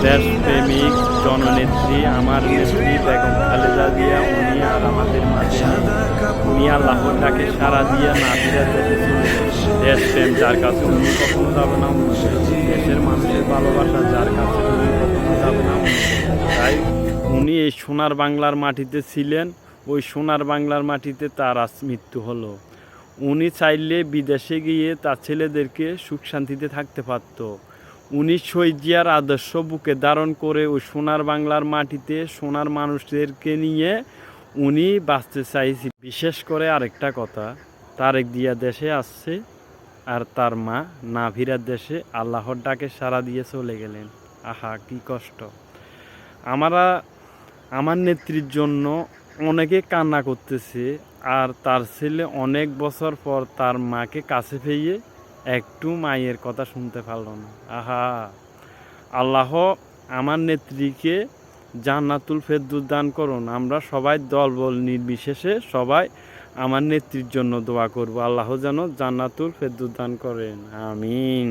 দেশপ্রেমিক জননেত্রী আমার নেত্রী বেগম খালেদা জিয়া, উনি আর আমাদের মাঝে নেই। উনি আল্লাহর ডাকে সাড়া দিয়ে নাভিরা দেশে চলে গেছে। দেশপ্রেম যার কাছে উনি কখনো যাবে না অন্য দেশে। দেশের মানুষের ভালোবাসা যার কাছে উনি কখনো যাবে না অন্য দেশে। তাই উনি এই সোনার বাংলার মাটিতে ছিলেন, ওই সোনার বাংলার মাটিতে তার আজ মৃত্যু হলো। উনি চাইলে বিদেশে গিয়ে তার ছেলেদেরকে সুখ শান্তিতে থাকতে পারত। উনি শহীদ জিয়ার আদর্শ বুকে ধারণ করে ওই সোনার বাংলার মাটিতে সোনার মানুষদেরকে নিয়ে উনি বাঁচতে চাইছিল। বিশেষ করে আরেকটা কথা, তারেক জিয়া দেশে আসছে আর তার মা নাভিরার দেশে আল্লাহর ডাকে সাড়া দিয়ে চলে গেলেন। আহা কি কষ্ট! আমার নেত্রীর জন্য অনেকে কান্না করতেছে, আর তার ছেলে অনেক বছর পর তার মাকে কাছে পেয়ে একটু মায়ের কথা শুনতে পারল না। আহা, আল্লাহ আমার নেত্রীকে জান্নাতুল ফেরদৌস দান করুন। আমরা সবাই দলবল নির্বিশেষে সবাই আমার নেত্রীর জন্য দোয়া করব, আল্লাহ যেন জান্নাতুল ফেরদৌস দান করেন। আমিন।